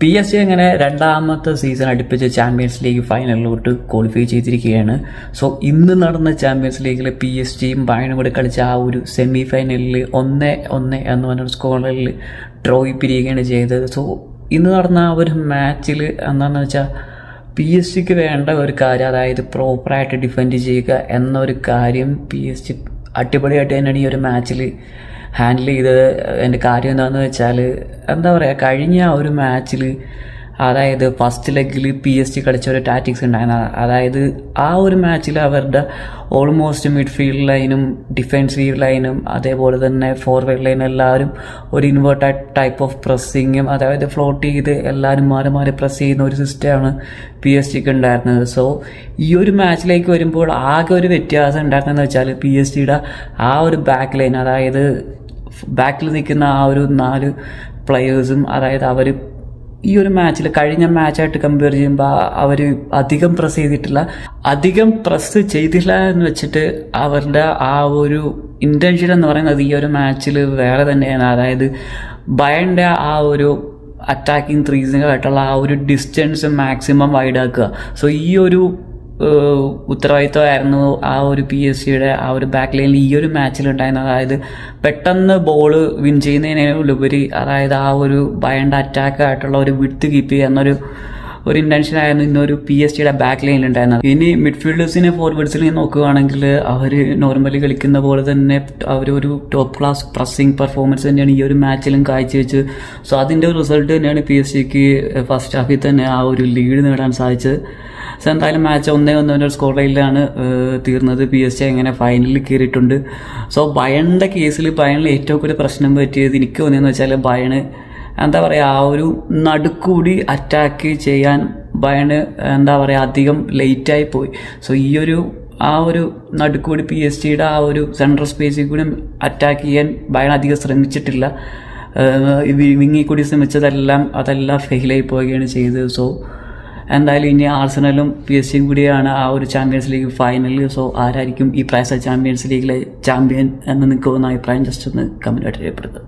PSG അങ്ങനെ രണ്ടാമത്തെ season അടുപ്പിച്ച് ചാമ്പ്യൻസ് ലീഗ് ഫൈനലിലോട്ട് ക്വാളിഫൈ ചെയ്തിരിക്കുകയാണ്. സോ ഇന്ന് നടന്ന ചാമ്പ്യൻസ് ലീഗിൽ PSG-യും ബയണും കൂടെ കളിച്ച ആ ഒരു സെമി ഫൈനലിൽ 1-1 എന്ന് പറഞ്ഞ സ്കോറിൽ ഡ്രോയി പിരിയുകയാണ് ചെയ്തത്. സോ ഇന്ന് നടന്ന ആ ഒരു മാച്ചിൽ എന്താണെന്ന് വെച്ചാൽ PSG-ക്ക് വേണ്ട ഒരു കാര്യം, അതായത് പ്രോപ്പറായിട്ട് ഡിഫെൻഡ് ചെയ്യുക എന്നൊരു കാര്യം PSG അടിപൊളിയായിട്ട് തന്നെയാണ് ഈ ഒരു മാച്ചിൽ ഹാൻഡിൽ ചെയ്തത്. എൻ്റെ കാര്യം എന്താണെന്ന് വെച്ചാൽ എന്താ പറയുക, കഴിഞ്ഞ ഒരു മാച്ചിൽ അതായത് ഫസ്റ്റ് ലെഗിൽ PSG കളിച്ച ഒരു ടാറ്റിക്സ് ഉണ്ടായിരുന്നു. അതായത് ആ ഒരു മാച്ചിൽ അവരുടെ ഓൾമോസ്റ്റ് മിഡ്ഫീൽഡ് ലൈനും ഡിഫെൻസീവ് ലൈനും അതേപോലെ തന്നെ ഫോർവേഡ് ലൈനും എല്ലാവരും ഒരു ഇൻവേർട്ടഡ് ടൈപ്പ് ഓഫ് പ്രസ്സിങ്ങും, അതായത് ഫ്ലോട്ട് ചെയ്ത് എല്ലാവരും മാറി മാറി പ്രസ് ചെയ്യുന്ന ഒരു സിസ്റ്റമാണ് PSG-ക്ക് ഉണ്ടായിരുന്നത്. സോ ഈ ഒരു മാച്ചിലേക്ക് വരുമ്പോൾ ആകെ ഒരു വ്യത്യാസം ഉണ്ടായിരുന്നതെന്ന് വെച്ചാൽ PSG-യുടെ ആ ഒരു ബാക്ക് ലൈൻ, അതായത് ബാക്കിൽ നിൽക്കുന്ന ആ ഒരു 4 പ്ലെയേഴ്സും, അതായത് അവർ ഈ ഒരു മാച്ചിൽ കഴിഞ്ഞ മാച്ചായിട്ട് കമ്പയർ ചെയ്യുമ്പോൾ അവർ അധികം പ്രസ് ചെയ്തില്ല എന്ന് വെച്ചിട്ട് അവരുടെ ആ ഒരു ഇൻറ്റൻഷൻ എന്ന് പറയുന്നത് ഈ ഒരു മാച്ചിൽ വേറെ തന്നെയാണ്. അതായത് ബയറിൻ്റെ ആ ഒരു അറ്റാക്കിങ് ത്രീസിനായിട്ടുള്ള ആ ഒരു ഡിസ്റ്റൻസ് മാക്സിമം വൈഡാക്കുക. സോ ഈ ഒരു ഉത്തരവാദിത്വമായിരുന്നു ആ ഒരു PSG-യുടെ ആ ഒരു ബാക്ക് ലൈനിൽ ഈ ഒരു മാച്ചിലുണ്ടായിരുന്നത്. അതായത് പെട്ടെന്ന് ബോൾ വിൻ ചെയ്യുന്നതിനുപരി അതായത് ആ ഒരു ബയറിൻ്റെ അറ്റാക്കായിട്ടുള്ള ഒരു വിഡ്ത്ത് കീപ്പ് ചെയ്യുക എന്നൊരു ഇൻറ്റൻഷനായിരുന്നു ഇന്നൊരു PSG-യുടെ ബാക്ക് ലൈനിലുണ്ടായിരുന്നത്. ഇനി മിഡ്ഫീൽഡേഴ്സിനെ ഫോർവേഡ്സിൽ നോക്കുകയാണെങ്കിൽ അവർ നോർമലി കളിക്കുന്ന പോലെ തന്നെ അവരൊരു ടോപ്പ് ക്ലാസ് പ്രസ്സിങ് പെർഫോമൻസ് തന്നെയാണ് ഈ ഒരു മാച്ചിലും കാഴ്ചവെച്ചത്. സോ അതിൻ്റെ ഒരു റിസൾട്ട് തന്നെയാണ് PSG-ക്ക് ഫസ്റ്റ് ഹാഫിൽ തന്നെ ആ ഒരു ലീഡ് നേടാൻ സാധിച്ചത്. സോ എന്തായാലും മാച്ച് 1-1 സ്കോർ ലൈനിലാണ് തീർന്നത്. PSG അങ്ങനെ ഫൈനലിൽ കയറിയിട്ടുണ്ട്. സോ ബയണിൻ്റെ കേസിൽ ബയണിൽ ഏറ്റവും കൂടുതൽ പ്രശ്നം പറ്റിയത് എനിക്ക് തോന്നിയെന്ന് വെച്ചാൽ ബയണ് എന്താ പറയുക, ആ ഒരു നടുക്കൂടി അറ്റാക്ക് ചെയ്യാൻ ബയണ് എന്താ പറയുക അധികം ലേറ്റായി പോയി. സോ ഈ ഒരു ആ ഒരു നടുക്കൂടി PSG-യുടെ ആ ഒരു സെൻട്രൽ സ്പേസിൽ കൂടി അറ്റാക്ക് ചെയ്യാൻ ബയൺ അധികം ശ്രമിച്ചിട്ടില്ല. വിങ്ങിൽ കൂടി ശ്രമിച്ചതെല്ലാം ഫെയിലായി പോവുകയാണ് ചെയ്തത്. സോ എന്തായാലും ഇനി ആർസണലും PSG-യും കൂടിയാണ് ആ ഒരു ചാമ്പ്യൻസ് ലീഗ് ഫൈനലിൽ. സോ ആരായിരിക്കും ഈ പ്രാവശ്യത്തെ ചാമ്പ്യൻസ് ലീഗിലെ ചാമ്പ്യൻ എന്ന് നിങ്ങൾക്ക് തോന്നുന്ന അഭിപ്രായം ജസ്റ്റ് ഒന്ന് കമൻറ്റായിട്ട് രേഖപ്പെടുത്തുക.